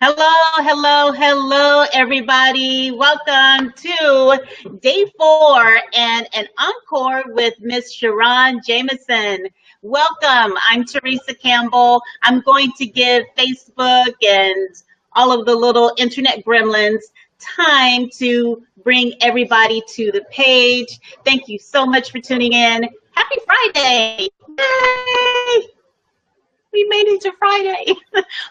Hello, hello, hello, everybody. Welcome to day 4 and an encore with Miss SharRon Jamison. Welcome. I'm Theresa Campbell. I'm going to give Facebook and all of the little internet gremlins time to bring everybody to the page. Thank you so much for tuning in. Happy Friday. Yay! We made it to Friday.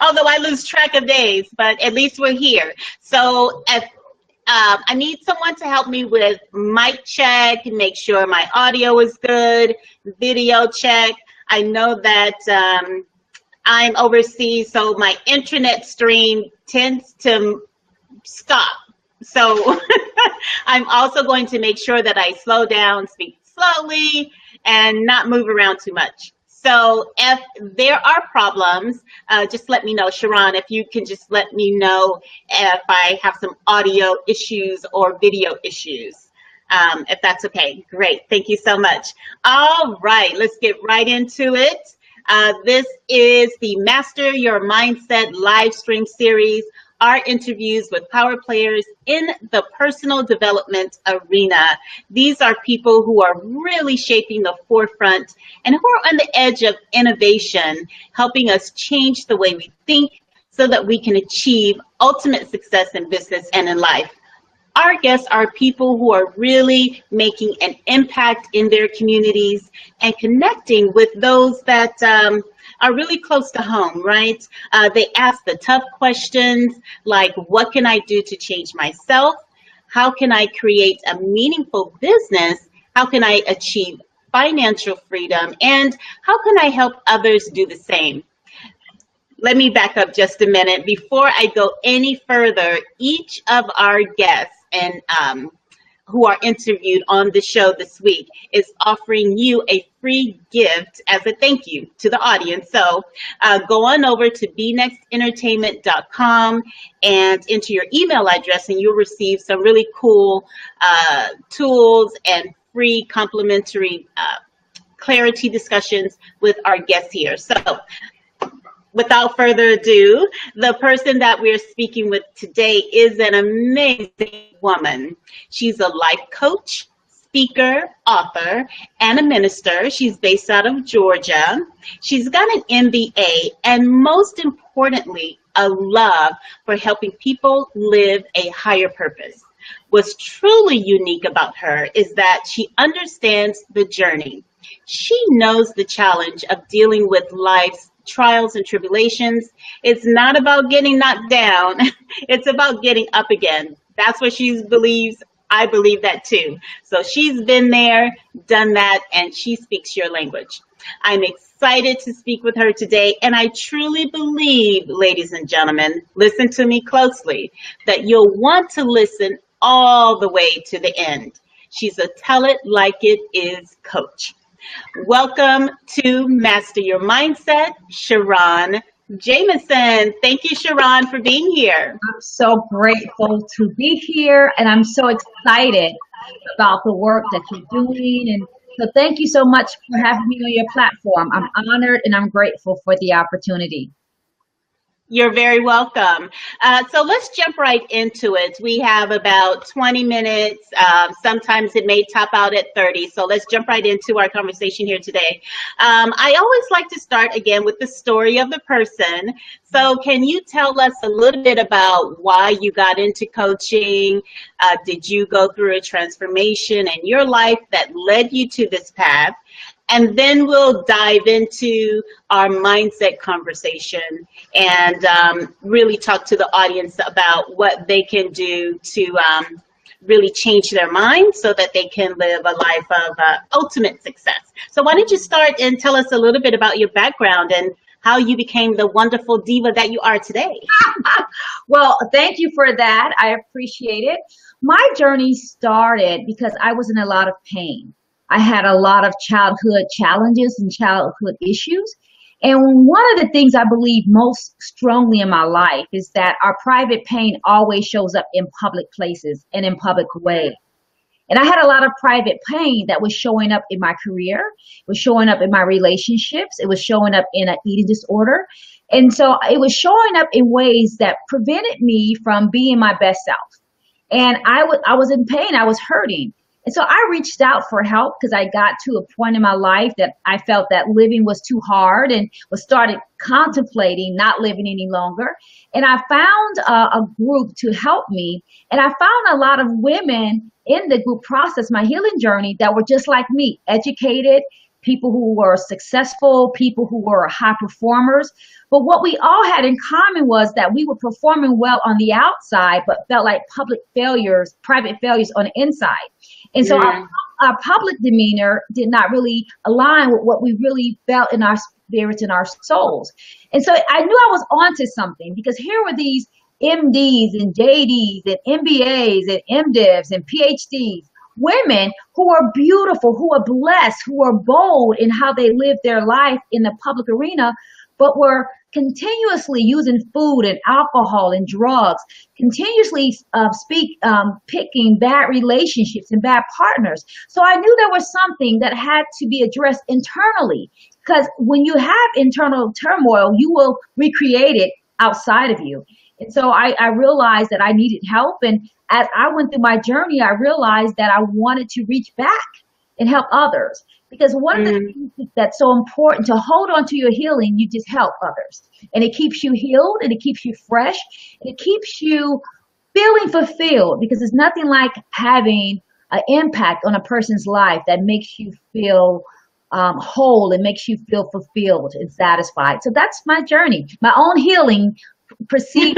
Although I lose track of days, but at least we're here. So I need someone to help me with mic check, make sure my audio is good, video check. I know that I'm overseas, so my internet stream tends to stop. So I'm also going to make sure that I slow down, speak slowly, and not move around too much. So if there are problems, just let me know. SharRon, if you can just let me know if I have some audio issues or video issues, if that's okay. Great. Thank you so much. All right, let's get right into it. This is the Master Your Mindset live stream series, our interviews with power players in the personal development arena. These are people who are really shaping the forefront and who are on the edge of innovation, helping us change the way we think so that we can achieve ultimate success in business and in life. Our guests are people who are really making an impact in their communities and connecting with those that are really close to home, right? They ask the tough questions like, what can I do to change myself? How can I create a meaningful business? How can I achieve financial freedom? And how can I help others do the same? Let me back up just a minute. Before I go any further, each of our guests and who are interviewed on the show this week is offering you a free gift as a thank you to the audience. So go on over to bnextentertainment.com and enter your email address and you'll receive some really cool tools and free complimentary clarity discussions with our guests here. So without further ado, the person that we're speaking with today is an amazing woman. She's a life coach, speaker, author, and a minister. She's based out of Georgia. She's got an MBA, and most importantly, a love for helping people live a higher purpose. What's truly unique about her is that she understands the journey. She knows the challenge of dealing with life's trials and tribulations. It's not about getting knocked down. It's about getting up again. That's what she believes. I believe that too. So she's been there, done that, and she speaks your language. I'm excited to speak with her today, and I truly believe, ladies and gentlemen, listen to me closely, that you'll want to listen all the way to the end. She's a tell it like it is coach. Welcome to Master Your Mindset, SharRon Jamison. Thank you, SharRon, for being here. I'm so grateful to be here, and I'm so excited about the work that you're doing. And so thank you so much for having me on your platform. I'm honored and I'm grateful for the opportunity. You're very welcome. So let's jump right into it. We have about 20 minutes. Sometimes it may top out at 30. So let's jump right into our conversation here today. I always like to start again with the story of the person. So can you tell us a little bit about why you got into coaching? Did you go through a transformation in your life that led you to this path? And then we'll dive into our mindset conversation and really talk to the audience about what they can do to really change their mind so that they can live a life of ultimate success. So why don't you start and tell us a little bit about your background and how you became the wonderful diva that you are today. Well, thank you for that. I appreciate it. My journey started because I was in a lot of pain. I had a lot of childhood challenges and childhood issues. And one of the things I believe most strongly in my life is that our private pain always shows up in public places and in public ways. And I had a lot of private pain that was showing up in my career, it was showing up in my relationships, it was showing up in an eating disorder. And so it was showing up in ways that prevented me from being my best self. And I was in pain, I was hurting. And so I reached out for help because I got to a point in my life that I felt that living was too hard and was started contemplating not living any longer. And I found a group to help me. And I found a lot of women in the group process, my healing journey, that were just like me, educated, people who were successful, people who were high performers. But what we all had in common was that we were performing well on the outside, but felt like public failures, private failures on the inside. And so our public demeanor did not really align with what we really felt in our spirits and our souls. And so I knew I was onto something, because here were these MDs and JDs and MBAs and MDivs and PhDs, women who are beautiful, who are blessed, who are bold in how they live their life in the public arena, but were continuously using food and alcohol and drugs, continuously picking bad relationships and bad partners. So I knew there was something that had to be addressed internally, because when you have internal turmoil, you will recreate it outside of you. And so I realized that I needed help. And as I went through my journey, I realized that I wanted to reach back and help others. Because one of the things that's so important, to hold on to your healing, you just help others. And it keeps you healed, and it keeps you fresh, and it keeps you feeling fulfilled, because there's nothing like having an impact on a person's life that makes you feel whole and makes you feel fulfilled and satisfied. So that's my journey. My own healing proceeds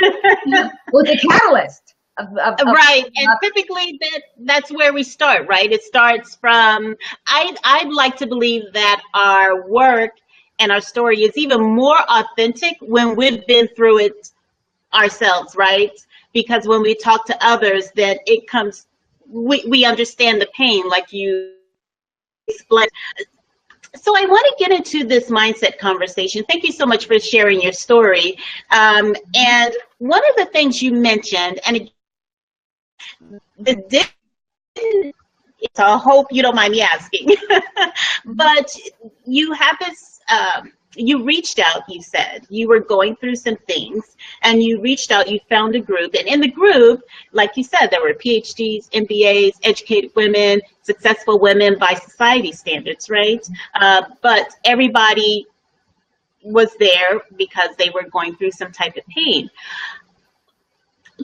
with a catalyst. Right, and typically that's where we start, right? It starts from, I'd like to believe that our work and our story is even more authentic when we've been through it ourselves, right? Because when we talk to others, that it comes, we understand the pain, like you explained. So I want to get into this mindset conversation. Thank you so much for sharing your story. And one of the things you mentioned, and so I hope you don't mind me asking, but you have this, you reached out, you said you were going through some things, and you reached out, you found a group, and in the group, like you said, there were PhDs, MBAs, educated women, successful women by society standards, right? But everybody was there because they were going through some type of pain.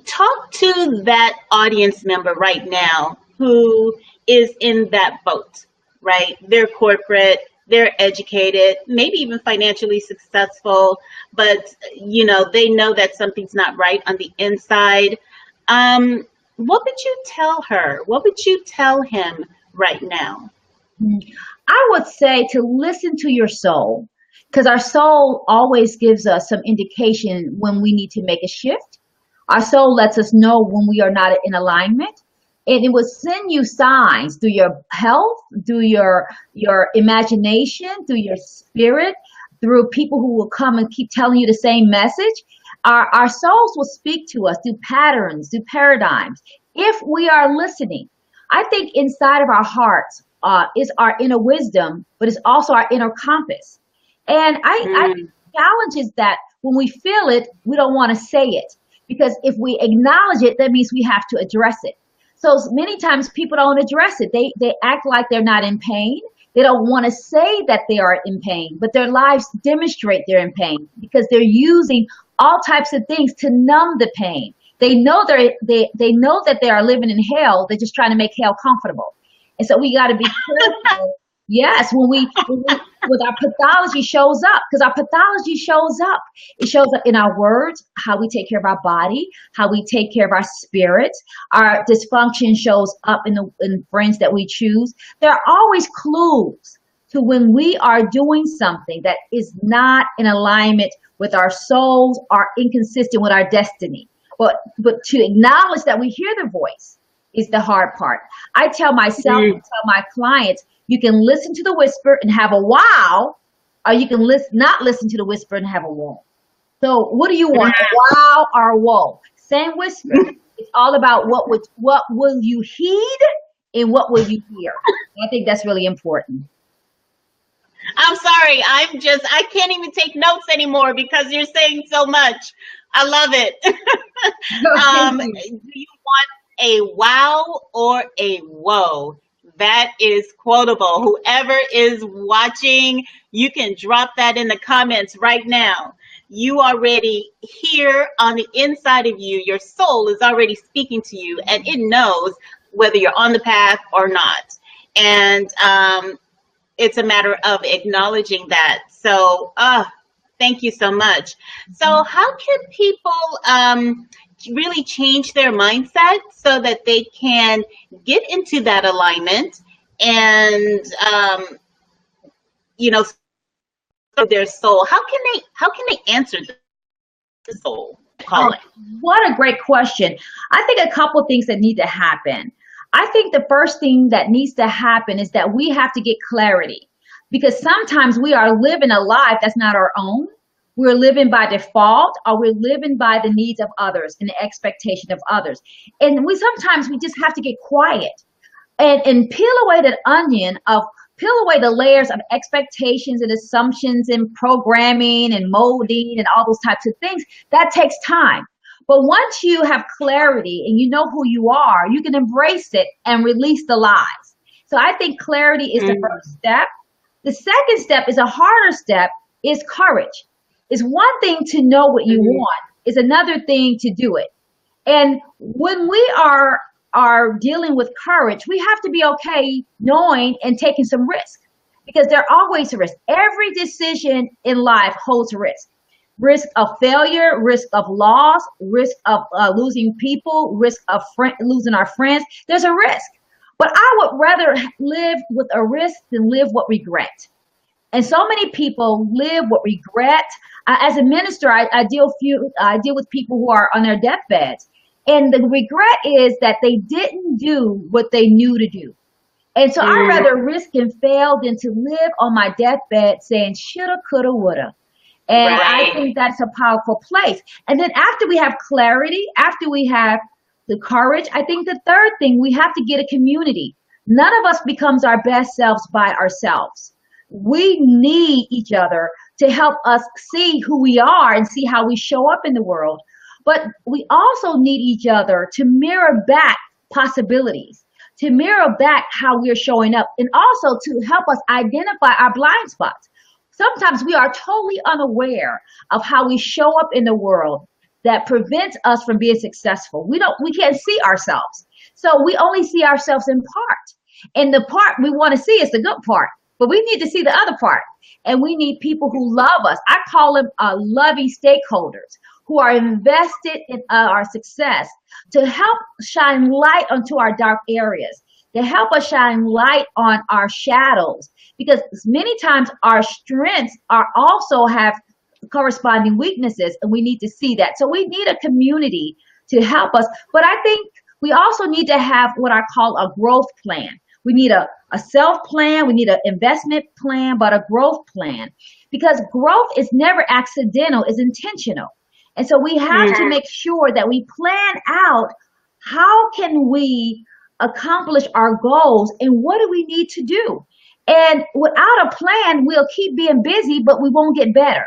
Talk to that audience member right now who is in that boat, right? They're corporate, they're educated, maybe even financially successful, but you know, they know that something's not right on the inside. What would you tell her? What would you tell him right now? I would say to listen to your soul, because our soul always gives us some indication when we need to make a shift. Our soul lets us know when we are not in alignment, and it will send you signs through your health, through your imagination, through your spirit, through people who will come and keep telling you the same message. Our souls will speak to us through patterns, through paradigms, if we are listening. I think inside of our hearts is our inner wisdom, but it's also our inner compass. And I challenge is that when we feel it, we don't want to say it. Because if we acknowledge it, that means we have to address it. So many times people don't address it. They act like they're not in pain. They don't want to say that they are in pain, but their lives demonstrate they're in pain because they're using all types of things to numb the pain. They know they know that they are living in hell. They're just trying to make hell comfortable. And so we got to be careful. Yes, when our pathology shows up, because our pathology shows up. It shows up in our words, how we take care of our body, how we take care of our spirit. Our dysfunction shows up in friends that we choose. There are always clues to when we are doing something that is not in alignment with our souls, are inconsistent with our destiny. But to acknowledge that we hear the voice is the hard part. I tell myself, I tell my clients, you can listen to the whisper and have a wow, or you can not listen to the whisper and have a whoa. So what do you want, a wow or a whoa? Same whisper. It's all about what will you heed and what will you hear? I think that's really important. I'm sorry. I can't even take notes anymore because you're saying so much. I love it. Thank you. Do you want a wow or a whoa? That is quotable. Whoever is watching, you can drop that in the comments right now. You already here on the inside of you, your soul is already speaking to you and it knows whether you're on the path or not. And it's a matter of acknowledging that. So, thank you so much. So, how can people really change their mindset so that they can get into that alignment and, you know, their soul? How can they answer the soul? Call Oh, it. what a great question. I think a couple things that need to happen. I think the first thing that needs to happen is that we have to get clarity because sometimes we are living a life that's not our own. We're living by default or we're living by the needs of others and the expectation of others. And we just have to get quiet and peel away that onion of peel away the layers of expectations and assumptions and programming and molding and all those types of things. That takes time. But once you have clarity and you know who you are, you can embrace it and release the lies. So I think clarity is the first step. The second step is a harder step, is courage. It's one thing to know what you want, it's another thing to do it. And when we are dealing with courage, we have to be okay knowing and taking some risk because there are always a risk. Every decision in life holds a risk. Risk of failure, risk of loss, risk of losing people, risk of losing our friends. There's a risk. But I would rather live with a risk than live with regret. And so many people live with regret. As a minister, I deal with people who are on their deathbeds. And the regret is that they didn't do what they knew to do. And so I'd rather risk and fail than to live on my deathbed saying shoulda, coulda, woulda. And I think that's a powerful place. And then after we have clarity, after we have the courage, I think the third thing, we have to get a community. None of us becomes our best selves by ourselves. We need each other to help us see who we are and see how we show up in the world. But we also need each other to mirror back possibilities, to mirror back how we're showing up, and also to help us identify our blind spots. Sometimes we are totally unaware of how we show up in the world that prevents us from being successful. We can't see ourselves. So we only see ourselves in part. And the part we want to see is the good part, but we need to see the other part. And we need people who love us. I call them loving stakeholders who are invested in our success to help shine light onto our dark areas, to help us shine light on our shadows, because many times our strengths are also have corresponding weaknesses, and we need to see that. So we need a community to help us. But I think we also need to have what I call a growth plan. We need a self plan, we need an investment plan, but a growth plan, because growth is never accidental, it's intentional. And so we have to make sure that we plan out how can we accomplish our goals and what do we need to do. And without a plan, we'll keep being busy, but we won't get better.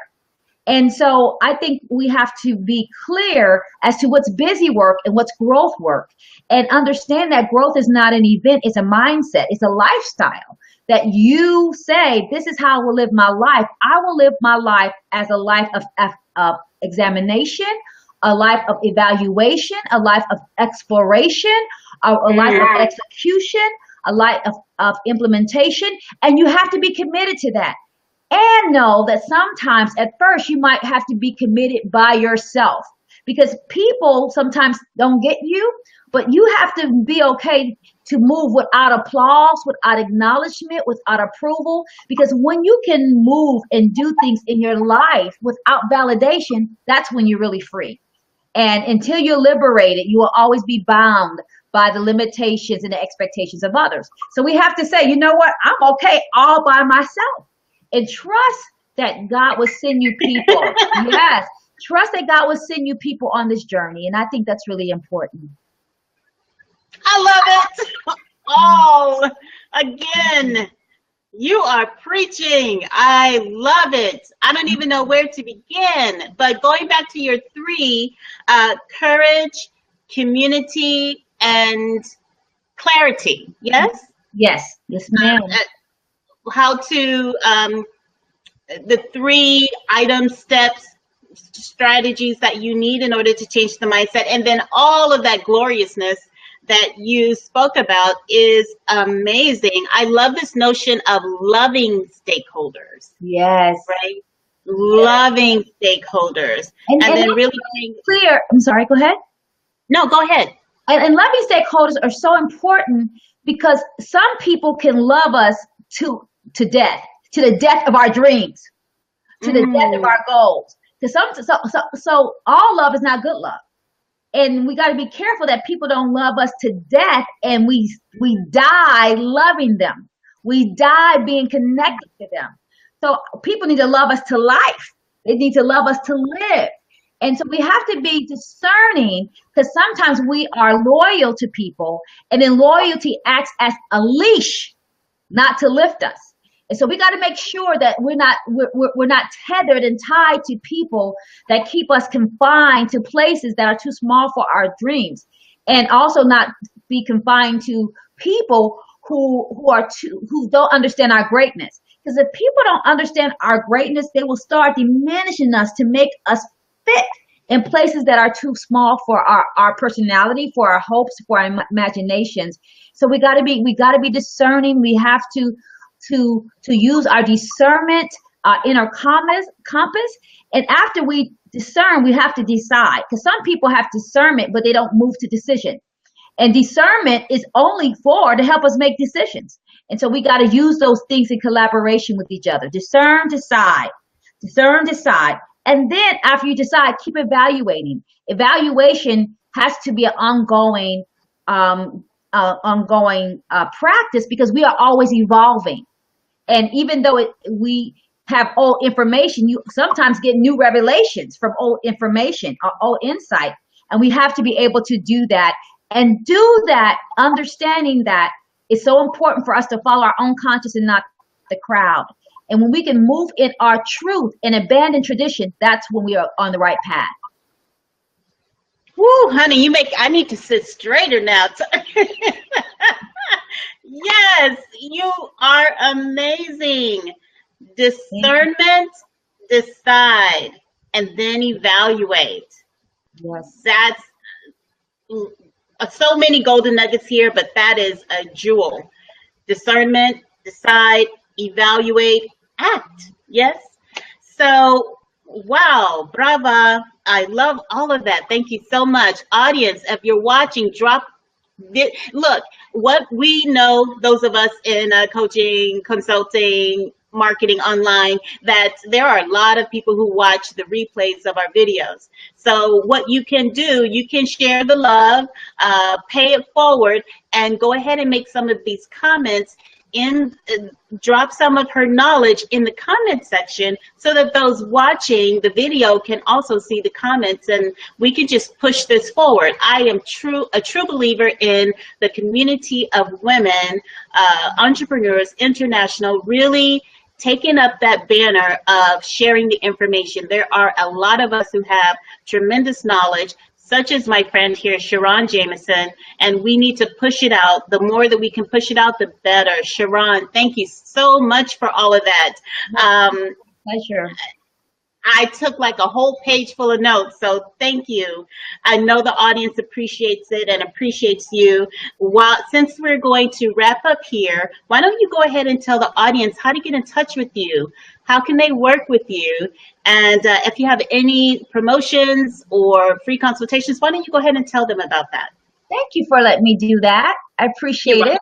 And so I think we have to be clear as to what's busy work and what's growth work, and understand that growth is not an event, it's a mindset, it's a lifestyle that you say, this is how I will live my life. I will live my life as a life of examination, a life of evaluation, a life of exploration, a life of execution, a life of implementation. And you have to be committed to that. And know that sometimes at first you might have to be committed by yourself, because people sometimes don't get you, but you have to be okay to move without applause, without acknowledgement, without approval. Because when you can move and do things in your life without validation, that's when you're really free. And until you're liberated, you will always be bound by the limitations and the expectations of others. So we have to say, you know what? I'm okay all by myself. And trust that God will send you people. Yes. Trust that God will send you people on this journey. And I think that's really important. I love it. all. Again, you are preaching. I love it. I don't even know where to begin. But going back to your three, courage, community, and clarity. Yes? Yes, ma'am. How to, the three item steps, strategies that you need in order to change the mindset. And then all of that gloriousness that you spoke about is amazing. I love this notion of loving stakeholders. Yes. Right? Loving stakeholders. And then really being clear. I'm sorry, go ahead. No, go ahead. And loving stakeholders are so important because some people can love us to death, to the death of our dreams, to the death of our goals. So all love is not good love. And we got to be careful that people don't love us to death and we die loving them. We die being connected to them. So people need to love us to life. They need to love us to live. And so we have to be discerning because sometimes we are loyal to people and then loyalty acts as a leash, not to lift us. And so we got to make sure that we're not tethered and tied to people that keep us confined to places that are too small for our dreams, and also not be confined to people who don't understand our greatness. Because if people don't understand our greatness, they will start diminishing us to make us fit in places that are too small for our personality, for our hopes, for our imaginations. So we got to be discerning. We have to use our discernment, inner compass. And after we discern, we have to decide. Because some people have discernment, but they don't move to decision. And discernment is only to help us make decisions. And so we got to use those things in collaboration with each other. Discern, decide. Discern, decide. And then after you decide, keep evaluating. Evaluation has to be an ongoing practice because we are always evolving. And even though we have old information, you sometimes get new revelations from old information or old insight. And we have to be able to do that and do that, understanding that it's so important for us to follow our own conscience and not the crowd. And when we can move in our truth and abandon tradition, that's when we are on the right path. Woo, honey, I need to sit straighter now. Yes, you are amazing. Discernment, decide, and then evaluate. Yes. That's so many golden nuggets here, but that is a jewel. Discernment, decide, evaluate, act. Yes. So, wow, brava. I love all of that. Thank you so much. Audience, if you're watching, look, what we know, those of us in coaching, consulting, marketing online, that there are a lot of people who watch the replays of our videos. So what you can do, you can share the love, pay it forward, and go ahead and make some of these comments drop some of her knowledge in the comment section so that those watching the video can also see the comments and we can just push this forward. I am a true believer in the community of women, entrepreneurs, international, really taking up that banner of sharing the information. There are a lot of us who have tremendous knowledge, such as my friend here, SharRon Jamison, and we need to push it out. The more that we can push it out, the better. SharRon, thank you so much for all of that. Pleasure. I took like a whole page full of notes, so thank you. I know the audience appreciates it and appreciates you. Since we're going to wrap up here, why don't you go ahead and tell the audience how to get in touch with you? How can they work with you? And if you have any promotions or free consultations, why don't you go ahead and tell them about that? Thank you for letting me do that. I appreciate it.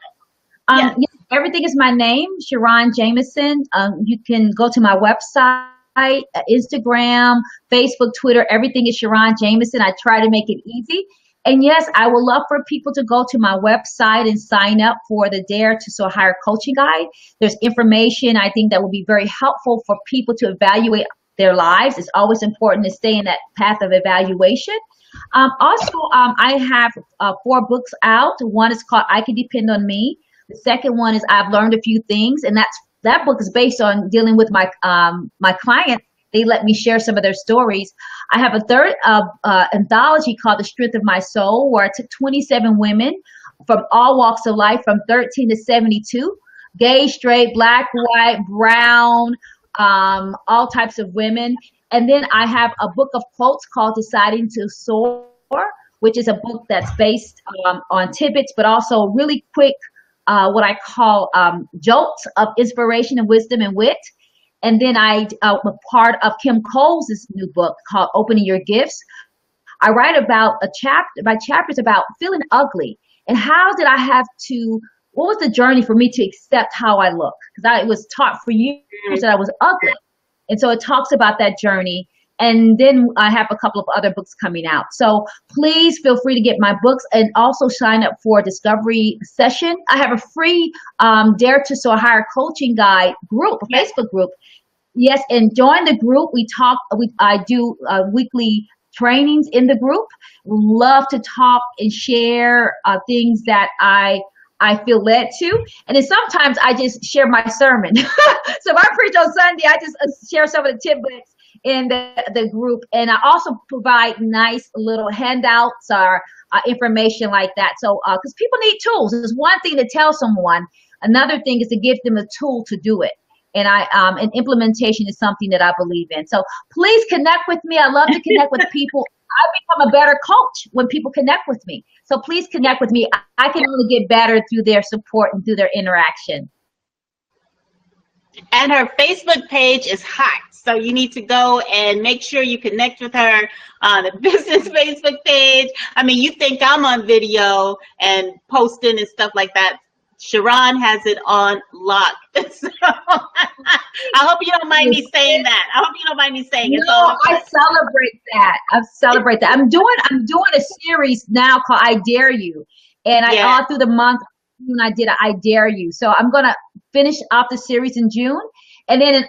Yes, everything is my name, SharRon Jamison. You can go to my website, Instagram, Facebook, Twitter, everything is SharRon Jamison. I try to make it easy. And yes, I would love for people to go to my website and sign up for the Dare to Soar Higher coaching guide. There's information I think that will be very helpful for people to evaluate their lives. It's always important to stay in that path of evaluation. Also, I have 4 books out. One is called I Can Depend on Me. The second one is I've Learned a Few Things, and that book is based on dealing with my clients. They let me share some of their stories. I have a third anthology called The Strength of My Soul, where I took 27 women from all walks of life, from 13 to 72, gay, straight, black, white, brown, all types of women. And then I have a book of quotes called Deciding to Soar, which is a book that's based on tidbits, but also really quick, what I call jolts of inspiration and wisdom and wit. And then I'm a part of Kim Coles' new book called Opening Your Gifts. I write about by chapters about feeling ugly and how did I have to, what was the journey for me to accept how I look? Because I was taught for years that I was ugly. And so it talks about that journey. And then I have a couple of other books coming out. So please feel free to get my books and also sign up for a discovery session. I have a free Dare to Soar Higher coaching guide group, a Facebook group. Yes, and join the group. I do weekly trainings in the group. Love to talk and share things that I feel led to. And then sometimes I just share my sermon. So if I preach on Sunday, I just share some of the tidbits in the group. And I also provide nice little handouts or information like that. So, because people need tools. It's one thing to tell someone. Another thing is to give them a tool to do it. And and implementation is something that I believe in. So please connect with me. I love to connect with people. I become a better coach when people connect with me. So please connect with me. I can only get better through their support and through their interaction. And her Facebook page is hot. So you need to go and make sure you connect with her on the business Facebook page. I mean, you think I'm on video and posting and stuff like that. SharRon has it on lock. So, I hope you don't mind me saying that. I hope you don't mind me saying it. No, I celebrate that. I celebrate that. I'm doing a series now called I Dare You. And all through the month of June I did I Dare You. So I'm gonna finish off the series in June. And then in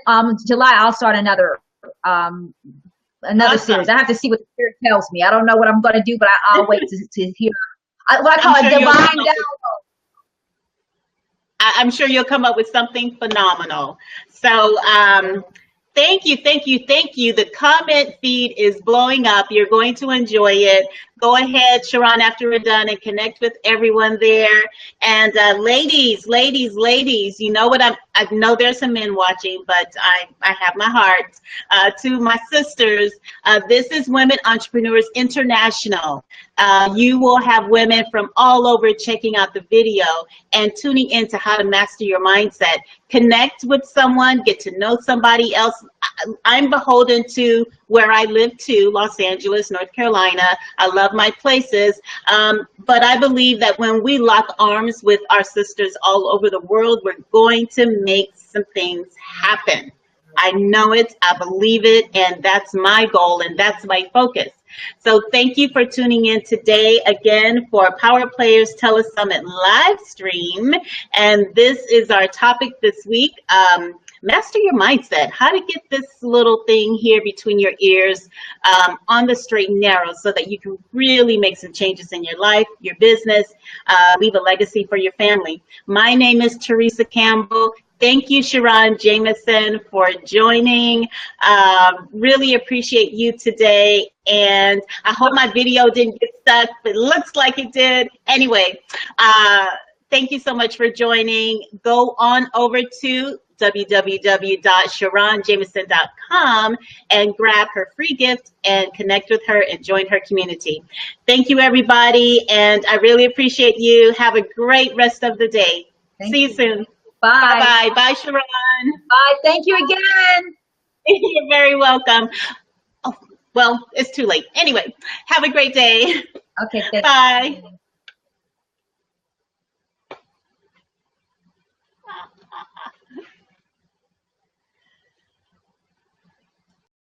July I'll start another series. I have to see what the spirit tells me. I don't know what I'm gonna do, but I'll wait to hear what I call a divine download. I'm sure you'll come up with something phenomenal. So thank you. The comment feed is blowing up. You're going to enjoy it. Go ahead, SharRon, after we're done, and connect with everyone there. And ladies, you know what, I know there's some men watching, but I have my heart. To my sisters, this is Women Entrepreneurs International. You will have women from all over checking out the video and tuning into how to master your mindset. Connect with someone, get to know somebody else. I'm beholden to where I live too, Los Angeles, North Carolina. I love my places, but I believe that when we lock arms with our sisters all over the world, we're going to make some things happen. I know it, I believe it, and that's my goal and that's my focus. So thank you for tuning in today again for Power Players Telesummit live stream. And this is our topic this week. Master your mindset, how to get this little thing here between your ears on the straight and narrow so that you can really make some changes in your life, your business, leave a legacy for your family. My name is Theresa Campbell. Thank you, SharRon Jamison, for joining. Really appreciate you today. And I hope my video didn't get stuck, but it looks like it did. Anyway, thank you so much for joining. Go on over to www.SharronJamison.com and grab her free gift and connect with her and join her community. Thank you, everybody, and I really appreciate you. Have a great rest of the day. See you soon. Bye. Bye. Bye, SharRon. Bye. Thank you again. You're very welcome. Oh, well, it's too late. Anyway, have a great day. Okay. Bye.